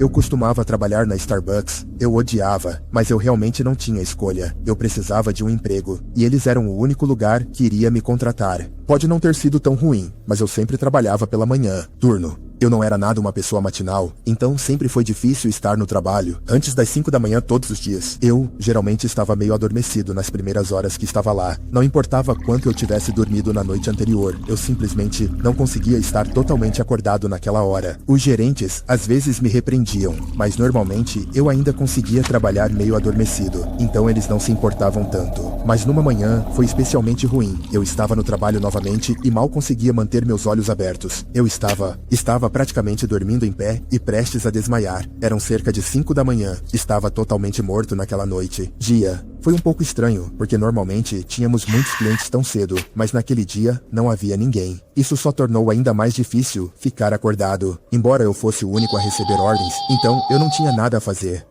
Eu costumava trabalhar na Starbucks. Eu odiava, mas eu realmente não tinha escolha. Eu precisava de um emprego, e eles eram o único lugar que iria me contratar. Pode não ter sido tão ruim, mas eu sempre trabalhava pela manhã, turno. Eu não era nada uma pessoa matinal, então sempre foi difícil estar no trabalho, antes das 5 da manhã todos os dias. Eu, geralmente, estava meio adormecido nas primeiras horas que estava lá. Não importava quanto eu tivesse dormido na noite anterior, eu simplesmente não conseguia estar totalmente acordado naquela hora. Os gerentes, às vezes, me repreendiam, mas normalmente eu ainda conseguia trabalhar meio adormecido, então eles não se importavam tanto. Mas numa manhã, foi especialmente ruim. Eu estava no trabalho novamente e mal conseguia manter meus olhos abertos. Eu estava praticamente dormindo em pé e prestes a desmaiar. Eram cerca de 5 da manhã. Estava totalmente morto naquela noite. Foi um pouco estranho, porque normalmente tínhamos muitos clientes tão cedo, mas naquele dia não havia ninguém. Isso só tornou ainda mais difícil ficar acordado. Embora eu fosse o único a receber ordens, então eu não tinha nada a fazer.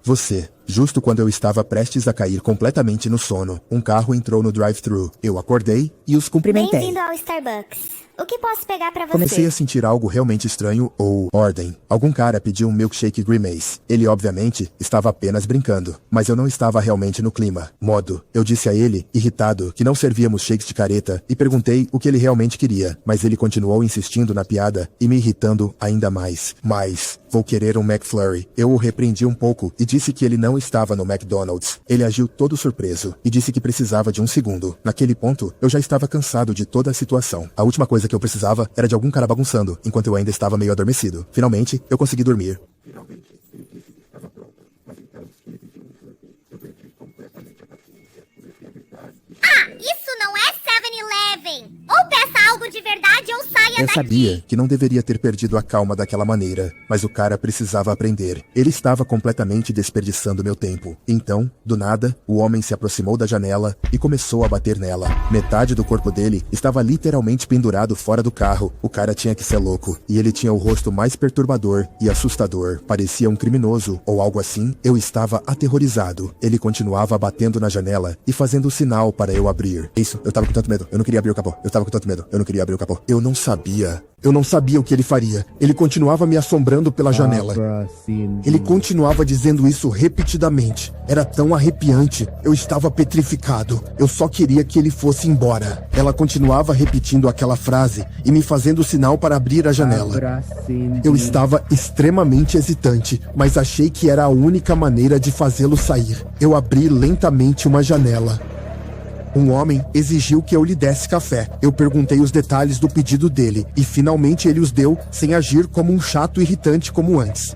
Justo quando eu estava prestes a cair completamente no sono, um carro entrou no drive-thru. Eu acordei e os cumprimentei. Bem-vindo ao Starbucks. O que posso pegar pra você? Comecei a sentir algo realmente estranho ou ordem. Algum cara pediu um milkshake Grimace. Ele, obviamente, estava apenas brincando, mas eu não estava realmente no clima. Eu disse a ele, irritado, que não servíamos shakes de careta e perguntei o que ele realmente queria, mas ele continuou insistindo na piada e me irritando ainda mais. Vou querer um McFlurry. Eu o repreendi um pouco e disse que ele não estava no McDonald's. Ele agiu todo surpreso e disse que precisava de um segundo. Naquele ponto, eu já estava cansado de toda a situação. A última coisa que eu precisava era de algum cara bagunçando, enquanto eu ainda estava meio adormecido. Finalmente, eu consegui dormir. Isso não é 7-Eleven! Ou peça algo de verdade ou saia daqui! Eu sabia que não deveria ter perdido a calma daquela maneira, mas o cara precisava aprender. Ele estava completamente desperdiçando meu tempo. Então, do nada, o homem se aproximou da janela e começou a bater nela. Metade do corpo dele estava literalmente pendurado fora do carro. O cara tinha que ser louco, e ele tinha o rosto mais perturbador e assustador. Parecia um criminoso, ou algo assim. Eu estava aterrorizado. Ele continuava batendo na janela e fazendo sinal para eu abrir. Isso, eu tava com tanto medo. Eu não queria abrir o capô. Eu tava com tanto medo. Eu não queria abrir o capô. Eu não sabia o que ele faria. Ele continuava me assombrando pela janela. Ele continuava dizendo isso repetidamente. Era tão arrepiante. Eu estava petrificado. Eu só queria que ele fosse embora. Ela continuava repetindo aquela frase e me fazendo sinal para abrir a janela. Eu estava extremamente hesitante, mas achei que era a única maneira de fazê-lo sair. Eu abri lentamente uma janela. Um homem exigiu que eu lhe desse café. Eu perguntei os detalhes do pedido dele e finalmente ele os deu sem agir como um chato irritante como antes.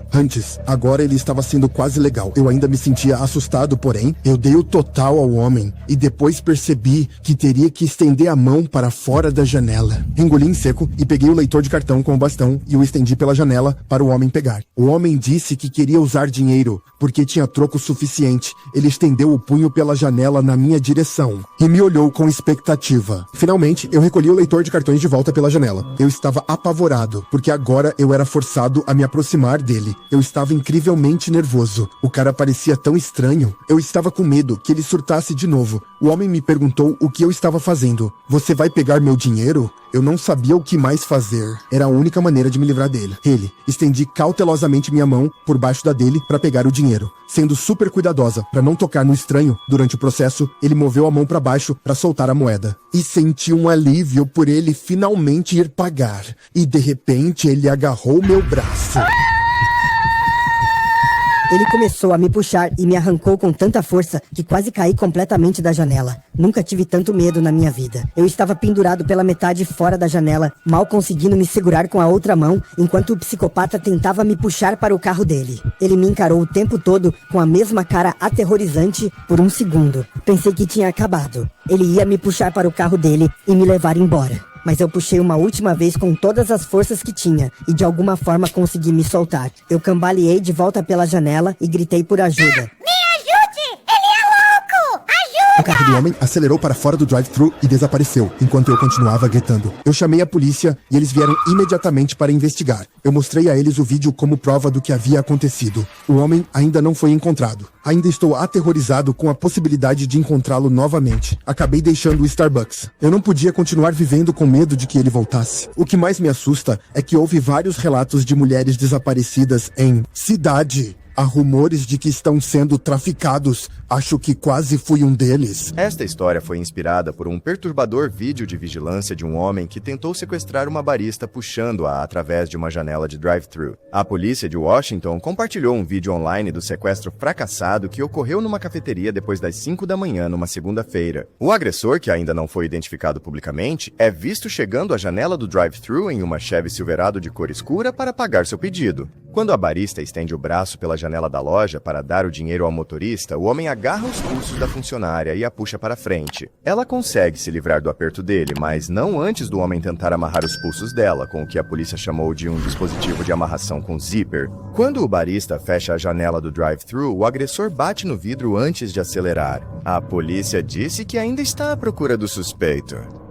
Agora ele estava sendo quase legal. Eu ainda me sentia assustado, porém, eu dei o total ao homem e depois percebi que teria que estender a mão para fora da janela. Engoli em seco e peguei o leitor de cartão com o bastão e o estendi pela janela para o homem pegar. O homem disse que queria usar dinheiro porque tinha troco suficiente. Ele estendeu o punho pela janela na minha direção e me olhou com expectativa. Finalmente, eu recolhi o leitor de cartões de volta pela janela. Eu estava apavorado, porque agora eu era forçado a me aproximar dele. Eu estava incrivelmente nervoso. O cara parecia tão estranho. Eu estava com medo que ele surtasse de novo. O homem me perguntou o que eu estava fazendo. Você vai pegar meu dinheiro? Eu não sabia o que mais fazer. Era a única maneira de me livrar dele. Estendi cautelosamente minha mão por baixo da dele para pegar o dinheiro. Sendo super cuidadosa para não tocar no estranho, durante o processo, ele moveu a mão para baixo para soltar a moeda. E senti um alívio por ele finalmente ir pagar. E de repente ele agarrou meu braço. Ele começou a me puxar e me arrancou com tanta força que quase caí completamente da janela. Nunca tive tanto medo na minha vida. Eu estava pendurado pela metade fora da janela, mal conseguindo me segurar com a outra mão, enquanto o psicopata tentava me puxar para o carro dele. Ele me encarou o tempo todo com a mesma cara aterrorizante por um segundo. Pensei que tinha acabado. Ele ia me puxar para o carro dele e me levar embora. Mas eu puxei uma última vez com todas as forças que tinha e de alguma forma consegui me soltar. Eu cambaleei de volta pela janela e gritei por ajuda. Me ajude! Ele é louco! Ajuda! O carro do homem acelerou para fora do drive-thru e desapareceu, enquanto eu continuava gritando. Eu chamei a polícia e eles vieram imediatamente para investigar. Eu mostrei a eles o vídeo como prova do que havia acontecido. O homem ainda não foi encontrado. Ainda estou aterrorizado com a possibilidade de encontrá-lo novamente. Acabei deixando o Starbucks. Eu não podia continuar vivendo com medo de que ele voltasse. O que mais me assusta é que houve vários relatos de mulheres desaparecidas em cidade. Há rumores de que estão sendo traficados. Acho que quase fui um deles. Esta história foi inspirada por um perturbador vídeo de vigilância de um homem que tentou sequestrar uma barista puxando-a através de uma janela de drive-thru. A polícia de Washington compartilhou um vídeo online do sequestro fracassado que ocorreu numa cafeteria depois das 5 da manhã numa segunda-feira. O agressor, que ainda não foi identificado publicamente, é visto chegando à janela do drive-thru em uma Chevy Silverado de cor escura para pagar seu pedido. Quando a barista estende o braço pela janela da loja para dar o dinheiro ao motorista, o homem agarra os pulsos da funcionária e a puxa para frente. Ela consegue se livrar do aperto dele, mas não antes do homem tentar amarrar os pulsos dela, com o que a polícia chamou de um dispositivo de amarração com zíper. Quando o barista fecha a janela do drive-thru, o agressor bate no vidro antes de acelerar. A polícia disse que ainda está à procura do suspeito.